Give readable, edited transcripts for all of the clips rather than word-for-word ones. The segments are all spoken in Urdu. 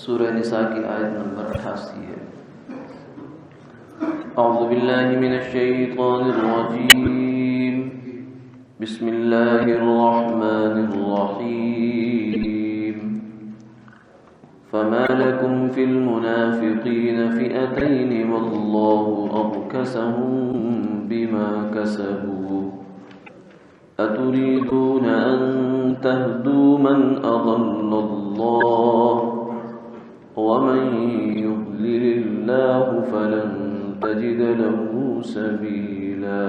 سورہ نساء کی آیت نمبر 88 ہے۔ اعوذ باللہ من الشیطان الرجیم، بسم اللہ الرحمن الرحیم۔ فما لكم في المنافقين فئتين والله أركسهم بما كسبوا أتريدون أن تهدوا من أضل الله ومن يضلل الله فلن تجد له سبيلا۔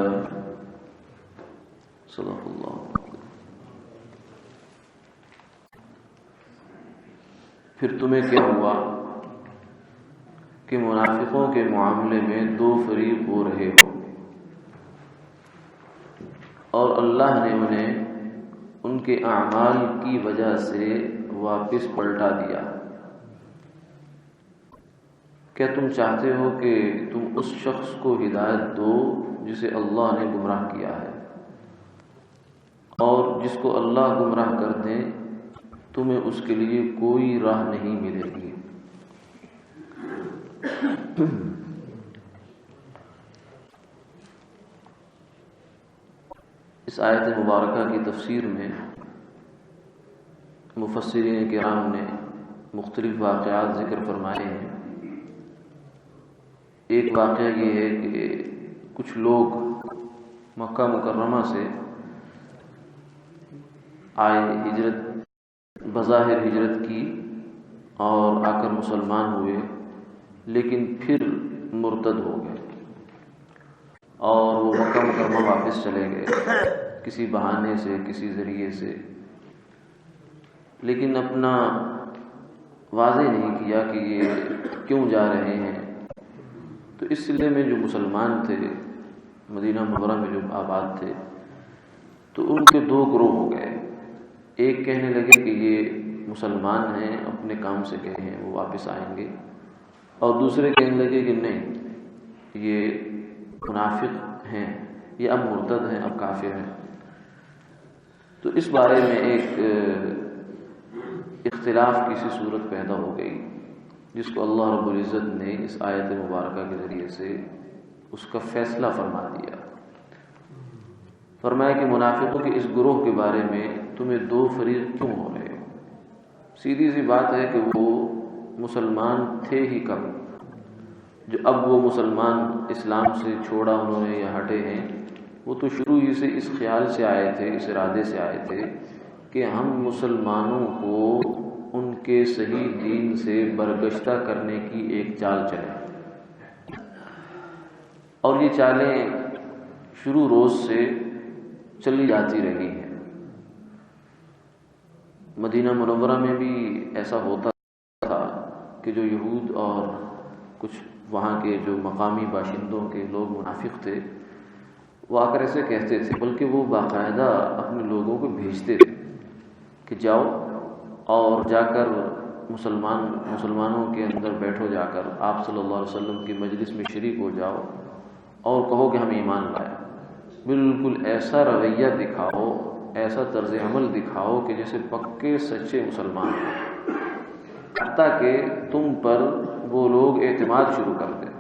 صدق اللہ۔ پھر تمہیں کیا ہوا کہ منافقوں کے معاملے میں دو فریق ہو رہے ہو، اور اللہ نے انہیں ان کے اعمال کی وجہ سے واپس پلٹا دیا۔ کیا تم چاہتے ہو کہ تم اس شخص کو ہدایت دو جسے اللہ نے گمراہ کیا ہے، اور جس کو اللہ گمراہ کر دیں تمہیں اس کے لیے کوئی راہ نہیں ملے گی۔ اس آیت مبارکہ کی تفسیر میں مفسرین کرام نے مختلف واقعات ذکر فرمائے ہیں۔ ایک واقعہ یہ ہے کہ کچھ لوگ مکہ مکرمہ سے آئے، ہجرت بظاہر ہجرت کی اور آ کر مسلمان ہوئے، لیکن پھر مرتد ہو گئے اور وہ مکہ مکرمہ واپس چلے گئے کسی بہانے سے، کسی ذریعے سے، لیکن اپنا واضح نہیں کیا کہ یہ کیوں جا رہے ہیں۔ تو اس سلسلے میں جو مسلمان تھے، مدینہ منورہ میں جو آباد تھے، تو ان کے دو گروہ ہو گئے۔ ایک کہنے لگے کہ یہ مسلمان ہیں، اپنے کام سے گئے ہیں، وہ واپس آئیں گے، اور دوسرے کہنے لگے کہ نہیں، یہ منافق ہیں، یہ اب مرتد ہیں، اب کافر ہیں۔ تو اس بارے میں ایک اختلاف کسی صورت پیدا ہو گئی، جس کو اللہ رب العزت نے اس آیت مبارکہ کے ذریعے سے اس کا فیصلہ فرما دیا۔ فرمایا کہ منافقوں کے اس گروہ کے بارے میں تمہیں دو فریق کیوں ہو رہے ہو؟ سیدھی سی بات ہے کہ وہ مسلمان تھے ہی کب، جو اب وہ مسلمان اسلام سے چھوڑا انہوں نے یا ہٹے ہیں، وہ تو شروع ہی سے اس خیال سے آئے تھے، اس ارادے سے آئے تھے کہ ہم مسلمانوں کو ان کے صحیح دین سے برگشتہ کرنے کی ایک چال چلیں، اور یہ چالیں شروع روز سے چلی جاتی رہی ہیں۔ مدینہ منورہ میں بھی ایسا ہوتا تھا کہ جو یہود اور کچھ وہاں کے جو مقامی باشندوں کے لوگ منافق تھے، وہ آ کر ایسے کہتے تھے، بلکہ وہ باقاعدہ اپنے لوگوں کو بھیجتے تھے کہ جاؤ اور جا کر مسلمانوں کے اندر بیٹھو، جا کر آپ صلی اللہ علیہ وسلم کی مجلس میں شریک ہو جاؤ اور کہو کہ ہم ایمان لائے۔ بالکل ایسا رویہ دکھاؤ، ایسا طرز عمل دکھاؤ کہ جیسے پکے سچے مسلمان ہیں، حتیٰ کہ تم پر وہ لوگ اعتماد شروع کر دیں،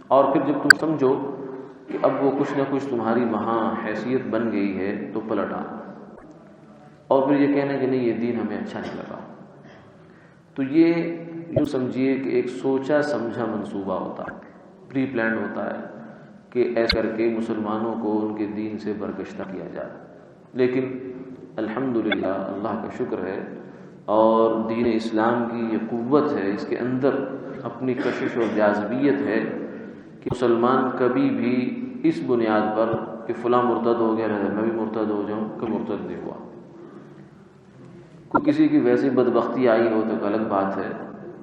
اور پھر جب تم سمجھو کہ اب وہ کچھ نہ کچھ تمہاری وہاں حیثیت بن گئی ہے تو پلٹ آنا، اور پھر یہ کہنا کہ نہیں، یہ دین ہمیں اچھا نہیں لگا۔ تو یہ یوں سمجھیے کہ ایک سوچا سمجھا منصوبہ ہوتا ہے، پری پلانڈ ہوتا ہے کہ ایسا کر کے مسلمانوں کو ان کے دین سے برگشتہ کیا جائے۔ لیکن الحمدللہ، اللہ کا شکر ہے، اور دین اسلام کی یہ قوت ہے، اس کے اندر اپنی کشش اور جاذبیت ہے کہ مسلمان کبھی بھی اس بنیاد پر کہ فلاں مرتد ہو گیا میں بھی مرتد ہو جاؤں، کہ مرتد نہیں ہوا۔ کوئی کسی کی ویسی بدبختی آئی ہو تو الگ بات ہے،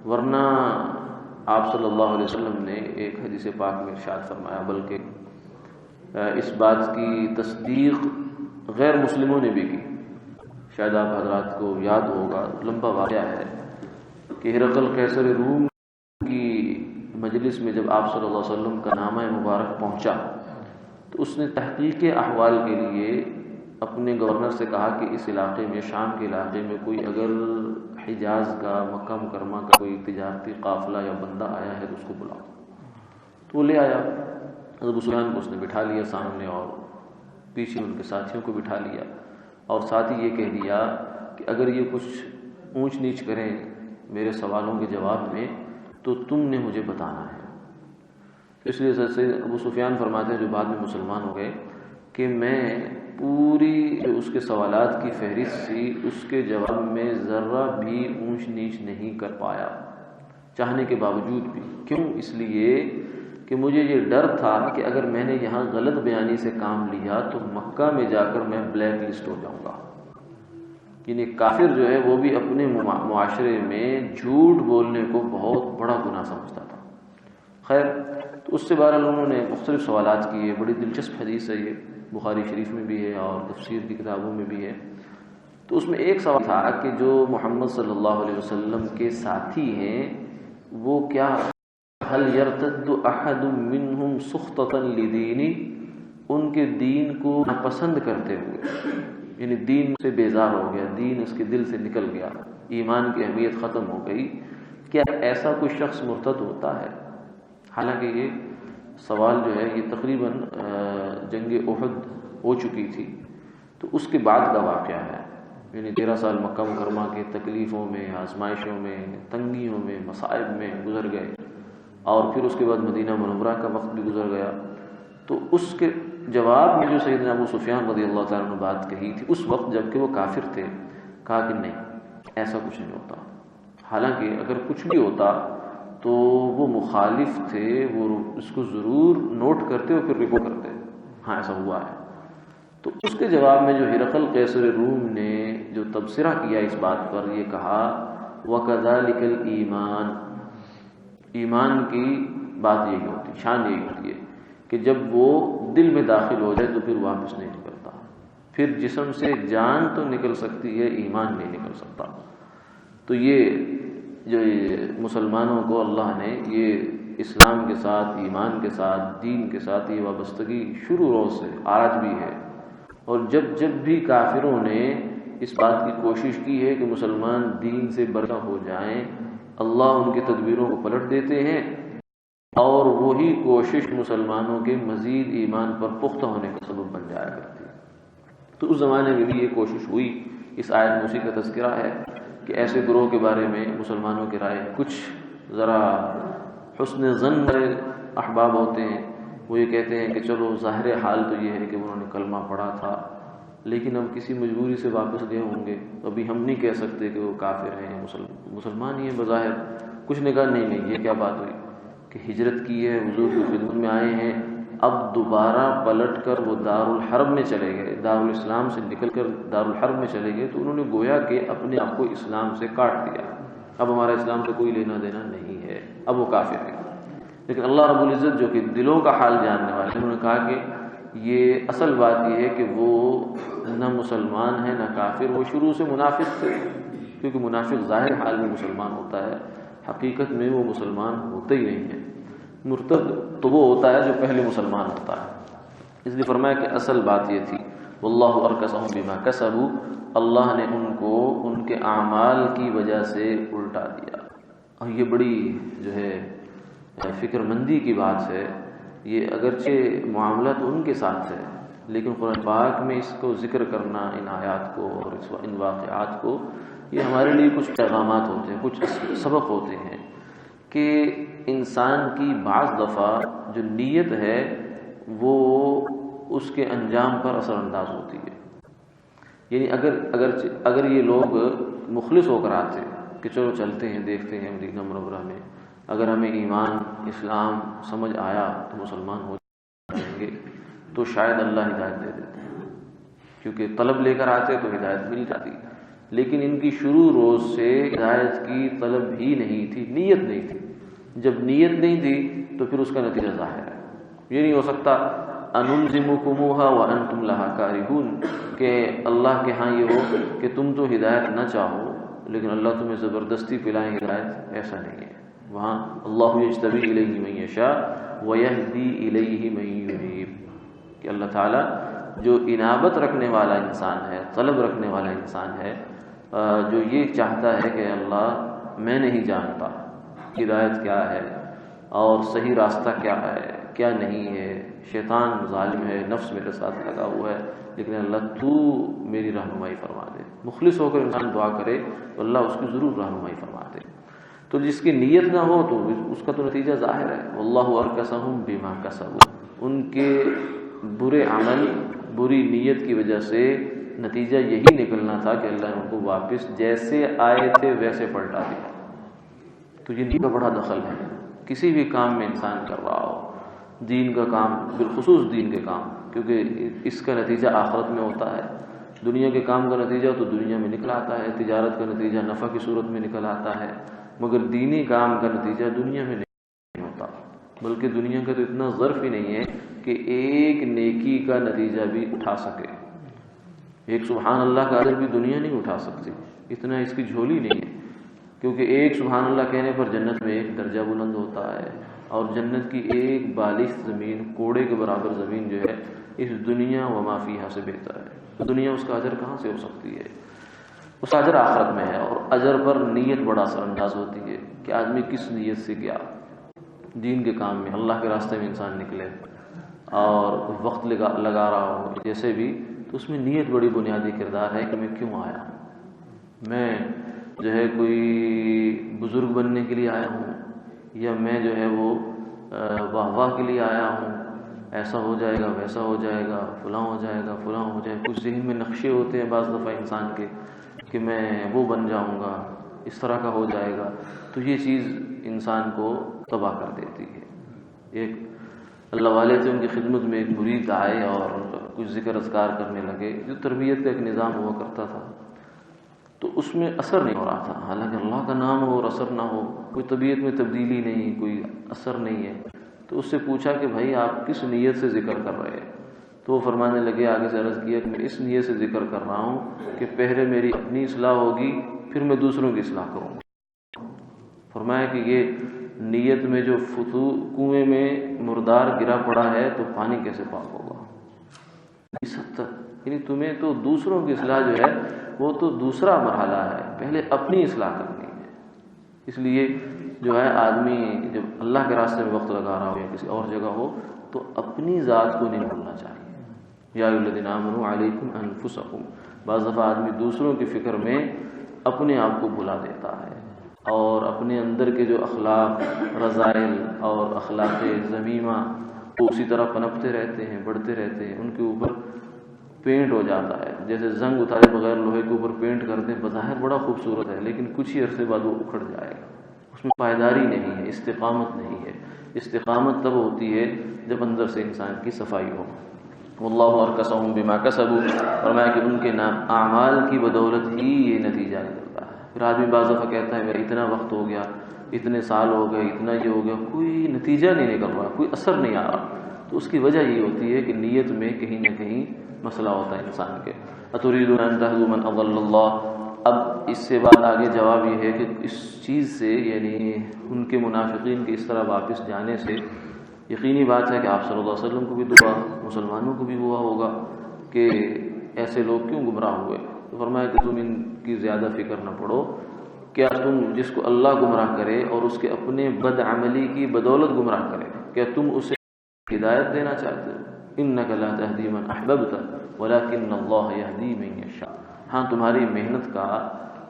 ورنہ آپ صلی اللہ علیہ وسلم نے ایک حدیث پاک میں ارشاد فرمایا، بلکہ اس بات کی تصدیق غیر مسلموں نے بھی کی، شاید آپ حضرات کو یاد ہوگا، لمبا واقعہ ہے کہ ہرقل قیصر روم کی مجلس میں جب آپ صلی اللہ علیہ وسلم کا نامہ مبارک پہنچا تو اس نے تحقیق احوال کے لیے اپنے گورنر سے کہا کہ اس علاقے میں، شام کے علاقے میں کوئی اگر حجاز کا، مکہ مکرمہ کا کوئی تجارتی قافلہ یا بندہ آیا ہے تو اس کو بلاؤ۔ تو وہ لے آیا، حضرت ابو سفیان کو اس نے بٹھا لیا سامنے، اور پیچھے ان کے ساتھیوں کو بٹھا لیا، اور ساتھ ہی یہ کہہ دیا کہ اگر یہ کچھ اونچ نیچ کریں میرے سوالوں کے جواب میں تو تم نے مجھے بتانا ہے۔ اس لیے سید ابو سفیان فرماتے ہیں، جو بعد میں مسلمان ہو گئے، کہ میں پوری جو اس کے سوالات کی فہرست تھی اس کے جواب میں ذرہ بھی اونچ نیچ نہیں کر پایا، چاہنے کے باوجود بھی۔ کیوں؟ اس لیے کہ مجھے یہ ڈر تھا کہ اگر میں نے یہاں غلط بیانی سے کام لیا تو مکہ میں جا کر میں بلیک لسٹ ہو جاؤں گا۔ یعنی کافر جو ہے وہ بھی اپنے معاشرے میں جھوٹ بولنے کو بہت بڑا گناہ سمجھتا تھا۔ خیر، تو اس سے بہرحال انہوں نے مختلف سوالات کیے۔ بڑی دلچسپ حدیث ہے یہ، بخاری شریف میں بھی ہے اور تفسیر کی کتابوں میں بھی ہے۔ تو اس میں ایک سوال تھا کہ جو محمد صلی اللہ علیہ وسلم کے ساتھی ہیں وہ کیا هل يرتد احد منهم سخطة لدینی، ان کے دین کو ناپسند کرتے ہوئے، یعنی دین سے بیزار ہو گیا، دین اس کے دل سے نکل گیا، ایمان کی اہمیت ختم ہو گئی، کیا ایسا کوئی شخص مرتد ہوتا ہے؟ حالانکہ یہ سوال جو ہے یہ تقریباً جنگ احد ہو چکی تھی، تو اس کے بعد کا واقعہ ہے، یعنی 13 سال مکہ مکرمہ کے تکلیفوں میں، آزمائشوں میں، تنگیوں میں، مصائب میں گزر گئے، اور پھر اس کے بعد مدینہ منورہ کا وقت بھی گزر گیا۔ تو اس کے جواب میں جو سیدنا ابو سفیان رضی اللہ تعالیٰ عنہ بات کہی تھی اس وقت جب کہ وہ کافر تھے، کہا کہ نہیں، ایسا کچھ نہیں ہوتا۔ حالانکہ اگر کچھ بھی ہوتا تو وہ مخالف تھے، وہ اس کو ضرور نوٹ کرتے اور پھر رپورٹ کرتے، ہاں ایسا ہوا ہے۔ تو اس کے جواب میں جو ہرقل قیصر روم نے جو تبصرہ کیا اس بات پر، یہ کہا وَكَذَلِكَ الْإِيمَانُ، ایمان کی بات یہی ہوتی، شان یہی ہوتی ہے کہ جب وہ دل میں داخل ہو جائے تو پھر واپس نہیں نکلتا، پھر جسم سے جان تو نکل سکتی ہے، ایمان نہیں نکل سکتا۔ تو یہ جو مسلمانوں کو اللہ نے یہ اسلام کے ساتھ، ایمان کے ساتھ، دین کے ساتھ یہ وابستگی شروع روز سے آج بھی ہے، اور جب بھی کافروں نے اس بات کی کوشش کی ہے کہ مسلمان دین سے برخا ہو جائیں، اللہ ان کی تدبیروں کو پلٹ دیتے ہیں، اور وہی کوشش مسلمانوں کے مزید ایمان پر پختہ ہونے کا سبب بن جایا کرتی ہے۔ تو اس زمانے میں بھی یہ کوشش ہوئی۔ اس آیت میں اسی کا تذکرہ ہے کہ ایسے گروہ کے بارے میں مسلمانوں کے رائے کچھ ذرا حسن ظن والے احباب ہوتے ہیں، وہ یہ کہتے ہیں کہ چلو ظاہر حال تو یہ ہے کہ انہوں نے کلمہ پڑھا تھا، لیکن اب کسی مجبوری سے واپس گئے ہوں گے، تو ابھی ہم نہیں کہہ سکتے کہ وہ کافر ہیں، مسلمان ہی ہیں بظاہر۔ کچھ نے کہا نہیں یہ کیا بات ہوئی کہ ہجرت کی ہے، حضور کی خدمت میں آئے ہیں، اب دوبارہ پلٹ کر وہ دارالحرب میں چلے گئے، دارالاسلام سے نکل کر دارالحرب میں چلے گئے، تو انہوں نے گویا کہ اپنے آپ کو اسلام سے کاٹ دیا، اب ہمارا اسلام سے کوئی لینا دینا نہیں ہے، اب وہ کافر ہے۔ لیکن اللہ رب العزت جو کہ دلوں کا حال جاننے والے ہیں، انہوں نے کہا کہ یہ اصل بات یہ ہے کہ وہ نہ مسلمان ہے نہ کافر، وہ شروع سے منافق تھے، کیونکہ منافق ظاہر حال میں مسلمان ہوتا ہے، حقیقت میں وہ مسلمان ہوتے ہی نہیں ہے۔ مرتد تو وہ ہوتا ہے جو پہلے مسلمان ہوتا ہے۔ اس لیے فرمایا کہ اصل بات یہ تھی، واللہ ارکسہم بما کسبوا، اللہ نے ان کو ان کے اعمال کی وجہ سے الٹا دیا۔ اور یہ بڑی جو ہے فکر مندی کی بات ہے، یہ اگرچہ معاملہ تو ان کے ساتھ ہے، لیکن قرآن پاک میں اس کو ذکر کرنا، ان آیات کو اور ان واقعات کو، یہ ہمارے لیے کچھ پیغامات ہوتے ہیں، کچھ سبق ہوتے ہیں کہ انسان کی بعض دفعہ جو نیت ہے وہ اس کے انجام پر اثر انداز ہوتی ہے۔ یعنی اگر یہ لوگ مخلص ہو کر آتے کہ چلو چلتے ہیں، دیکھتے ہیں مدینہ منورہ میں، اگر ہمیں ایمان اسلام سمجھ آیا تو مسلمان ہو جائیں گے، تو شاید اللہ ہدایت دے دیتے ہیں، کیونکہ طلب لے کر آتے تو ہدایت مل جاتی۔ لیکن ان کی شروع روز سے ہدایت کی طلب ہی نہیں تھی، نیت نہیں تھی۔ جب نیت نہیں تھی تو پھر اس کا نتیجہ ظاہر ہے۔ یہ نہیں ہو سکتا انلزمکموہا وانتم لہا کارہون، کہ اللہ کے ہاں یہ ہو کہ تم تو ہدایت نہ چاہو لیکن اللہ تمہیں زبردستی پلائیں ہدایت، ایسا نہیں ہے۔ وہاں اللہ یجتبی الیہ من یشاء ویہدی الیہ من ینیب، کہ اللہ تعالیٰ جو انابت رکھنے والا انسان ہے، طلب رکھنے والا انسان ہے، جو یہ چاہتا ہے کہ اللہ میں نہیں جانتا ہدایت کیا ہے اور صحیح راستہ کیا ہے کیا نہیں ہے، شیطان ظالم ہے، نفس میرے ساتھ لگا ہوا ہے، لیکن اللہ تو میری رہنمائی فرما دے، مخلص ہو کر انسان دعا کرے تو اللہ اس کی ضرور رہنمائی فرما دے۔ تو جس کی نیت نہ ہو تو اس کا تو نتیجہ ظاہر ہے، واللہ ارکسہم بما کسبوا، ان کے برے عمل، بری نیت کی وجہ سے نتیجہ یہی نکلنا تھا کہ اللہ نے ان کو واپس جیسے آئے تھے ویسے پلٹا دیا۔ تو یہ نیت کا بڑا دخل ہے، کسی بھی کام میں انسان کر رہا ہو، دین کا کام، بالخصوص دین کے کام، کیونکہ اس کا نتیجہ آخرت میں ہوتا ہے۔ دنیا کے کام کا نتیجہ تو دنیا میں نکل آتا ہے، تجارت کا نتیجہ نفع کی صورت میں نکل آتا ہے، مگر دینی کام کا نتیجہ دنیا میں نہیں ہوتا، بلکہ دنیا کا تو اتنا ظرف ہی نہیں ہے کہ ایک نیکی کا نتیجہ بھی اٹھا سکے۔ ایک سبحان اللہ کا اجر بھی دنیا نہیں اٹھا سکتی، اتنا اس کی جھولی نہیں ہے، کیونکہ ایک سبحان اللہ کہنے پر جنت میں ایک درجہ بلند ہوتا ہے، اور جنت کی ایک بالغ زمین، کوڑے کے برابر زمین جو ہے اس دنیا و ما فیہا سے بہتر ہے۔ تو دنیا اس کا اجر کہاں سے ہو سکتی ہے؟ اس کا اجر آخرت میں ہے، اور اجر پر نیت بڑا اثر انداز ہوتی ہے کہ آدمی کس نیت سے گیا دین کے کام میں، اللہ کے راستے میں انسان نکلے اور وقت لگا رہا ہو جیسے بھی، تو اس میں نیت بڑی بنیادی کردار ہے کہ میں کیوں آیا ہوں، میں جو ہے کوئی بزرگ بننے کے لیے آیا ہوں، یا میں جو ہے وہ واہ واہ کے لیے آیا ہوں، ایسا ہو جائے گا ویسا ہو جائے گا، فلاں ہو جائے گا فلاں ہو جائے گا۔ کچھ ذہن میں نقشے ہوتے ہیں بعض دفعہ انسان کے کہ میں وہ بن جاؤں گا، اس طرح کا ہو جائے گا، تو یہ چیز انسان کو تباہ کر دیتی ہے۔ ایک اللہ والے تھے، ان کی خدمت میں ایک مرید آئے اور کچھ ذکر اذکار کرنے لگے، جو تربیت کا ایک نظام ہوا کرتا تھا، تو اس میں اثر نہیں ہو رہا تھا، حالانکہ اللہ کا نام ہو اور اثر نہ ہو، کوئی طبیعت میں تبدیلی نہیں، کوئی اثر نہیں ہے۔ تو اس سے پوچھا کہ بھائی آپ کس نیت سے ذکر کر رہے ہیں؟ تو وہ فرمانے لگے، آگے سے عرض کیا کہ میں اس نیت سے ذکر کر رہا ہوں کہ پہلے میری اپنی اصلاح ہوگی، پھر میں دوسروں کی اصلاح کروں گا۔ فرمایا کہ یہ نیت میں جو کنویں میں مردار گرا پڑا ہے تو پانی کیسے پاک ہوگا؟ اس حد تک، یعنی تمہیں تو دوسروں کی اصلاح جو ہے وہ تو دوسرا مرحلہ ہے، پہلے اپنی اصلاح کرنی ہے۔ اس لیے جو ہے آدمی جب اللہ کے راستے میں وقت لگا رہا ہو یا کسی اور جگہ ہو تو اپنی ذات کو نہیں بھولنا چاہیے۔ یا ایھا الذین آمنوا علیکم انفسکم، بعض دفعہ آدمی دوسروں کی فکر میں اپنے آپ کو بھلا دیتا ہے، اور اپنے اندر کے جو اخلاق رذائل اور اخلاق ذمیمہ وہ اسی طرح پنپتے رہتے ہیں، بڑھتے رہتے ہیں، ان کے اوپر پینٹ ہو جاتا ہے، جیسے زنگ اتارے بغیر لوہے کے اوپر پینٹ کرتے ہیں، بظاہر بڑا خوبصورت ہے لیکن کچھ ہی عرصے بعد وہ اکھڑ جائے گا، اس میں پائیداری نہیں ہے، استقامت نہیں ہے۔ استقامت تب ہوتی ہے جب اندر سے انسان کی صفائی ہو۔ واللہ ارکسہم بما کسبوا، فرمایا کہ ان کے اعمال کی بدولت ہی یہ نتیجہ نکلتا ہے۔ پھر آدمی بعض دفعہ کہتا ہے میرا اتنا وقت ہو گیا، اتنے سال ہو گئے، اتنا یہ ہو گیا، کوئی نتیجہ نہیں نکل رہا، کوئی اثر نہیں آ رہا، تو اس کی وجہ یہ ہوتی ہے کہ نیت میں کہیں نہ کہیں مسئلہ ہوتا ہے انسان کے۔ اتریدون ان تهدوا من اضل اللہ، اب اس سے بعد آگے جواب یہ ہے کہ اس چیز سے، یعنی ان کے منافقین کے اس طرح واپس جانے سے یقینی بات ہے کہ آپ صلی اللہ علیہ وسلم کو بھی دعا، مسلمانوں کو بھی ہوا ہوگا کہ ایسے لوگ کیوں گمراہ ہوئے۔ تو فرمایا کہ تم ان کی زیادہ فکر نہ پڑو، کیا تم جس کو اللہ گمراہ کرے اور اس کے اپنے بد عملی کی بدولت گمراہ کرے، کیا تم اسے ہدایت دینا چاہتے ہو؟ انک لا تہدی من احببت ولکن اللہ یہدی من یشاء۔ ہاں تمہاری محنت کا،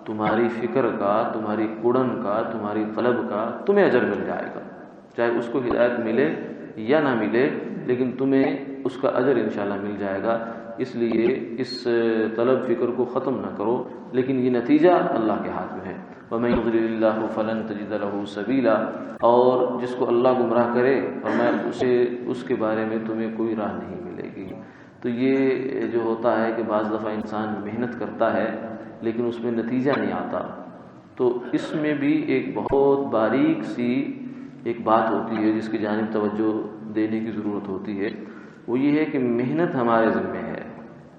تمہاری فکر کا، تمہاری کڑن کا، تمہاری طلب کا تمہیں اجر مل جائے گا، چاہے اس کو ہدایت ملے یا نہ ملے، لیکن تمہیں اس کا اجر انشاءاللہ مل جائے گا۔ اس لیے اس طلب فکر کو ختم نہ کرو، لیکن یہ نتیجہ اللہ کے ہاتھ میں ہے۔ وَمَن يُضْلِلِ اللَّهُ فَلَن تَجِدَ لَهُ سَبِيلًا، اور جس کو اللہ گمراہ کرے فرمایا اسے اس کے بارے میں تمہیں کوئی راہ نہیں ملے گی۔ تو یہ جو ہوتا ہے کہ بعض دفعہ انسان محنت کرتا ہے لیکن اس میں نتیجہ نہیں آتا، تو اس میں بھی ایک بہت باریک سی ایک بات ہوتی ہے جس کی جانب توجہ دینے کی ضرورت ہوتی ہے، وہ یہ ہے کہ محنت ہمارے ذمہ ہے۔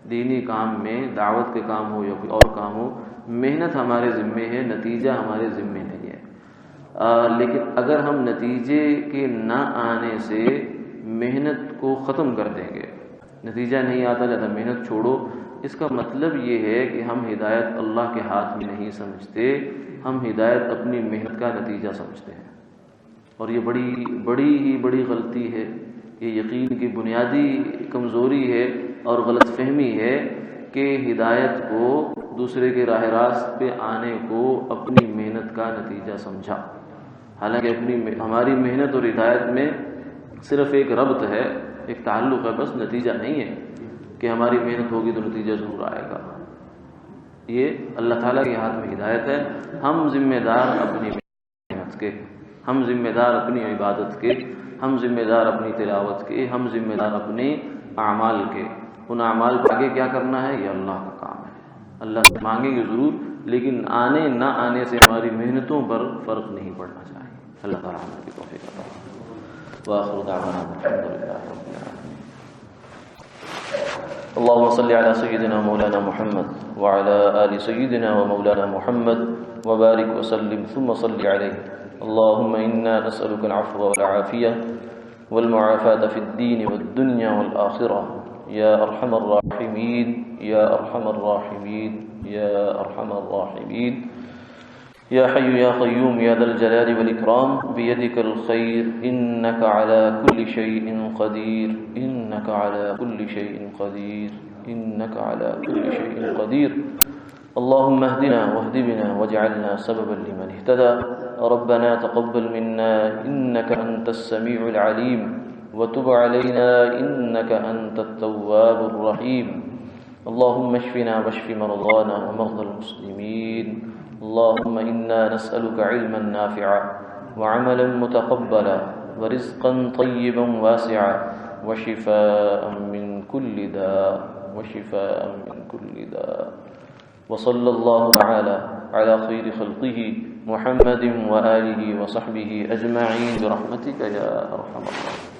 دینی کام میں، دعوت کے کام ہو یا کوئی اور کام ہو، محنت ہمارے ذمہ ہے، نتیجہ ہمارے ذمہ نہیں ہے۔ لیکن اگر ہم نتیجے کے نہ آنے سے محنت کو ختم کر دیں گے نتیجہ نہیں آتا زیادہ محنت چھوڑو، اس کا مطلب یہ ہے کہ ہم ہدایت اللہ کے ہاتھ میں نہیں سمجھتے، ہم ہدایت اپنی محنت کا نتیجہ سمجھتے ہیں، اور یہ بڑی غلطی ہے، یہ یقین کی بنیادی کمزوری ہے اور غلط فہمی ہے کہ ہدایت کو، دوسرے کے راہ راست پہ آنے کو اپنی محنت کا نتیجہ سمجھا، حالانکہ ہماری محنت اور ہدایت میں صرف ایک ربط ہے، ایک تعلق ہے، بس نتیجہ نہیں ہے کہ ہماری محنت ہوگی تو نتیجہ ضرور آئے گا۔ یہ اللہ تعالیٰ کے ہاتھ میں ہدایت ہے، ہم ذمہ دار اپنی محنت کے، ہم ذمہ دار اپنی عبادت کے، ہم ذمہ دار اپنی تلاوت کے، ہم ذمہ دار اپنے اعمال کے۔ ان اعمال کو آگے کیا کرنا ہے یہ اللہ کا کام ہے، اللہ سے مانگیں گے ضرور، لیکن آنے نہ آنے سے ہماری محنتوں پر فرق نہیں پڑنا چاہیے۔ اللہ تعالیٰ ہمیں کی توفیق عطا فرمائے۔ وآخر دعوانا الحمد للہ رب العالمین۔ اللهم صل على سيدنا مولانا محمد وعلى آل سيدنا ومولانا محمد وبارك وسلم ثم صل عليه. اللهم إنا نسألك العفو والعافية والمعافاة في الدين والدنيا والآخرة يا أرحم الراحمين يا أرحم الراحمين يا أرحم الراحمين يا حي يا قيوم يا ذا الجلال والإكرام بيدك الخير إنك على كل شيء قدير إنك على كل شيء قدير إنك على كل شيء قدير. اللهم اهدنا واهد بنا واجعلنا سببا لمن اهتدى. ربنا تقبل منا إنك أنت السميع العليم وتب علينا إنك أنت التواب الرحيم. اللهم اشفنا واشف مرضانا ومرضى المسلمين. اللهم إنا نسألك علما نافعا وعملا متقبلا ورزقا طيبا واسعا وشفاء من كل داء وصلى الله تعالى على خير خلقه محمد وآله وصحبه أجمعين برحمتك يا أرحم الراحمين.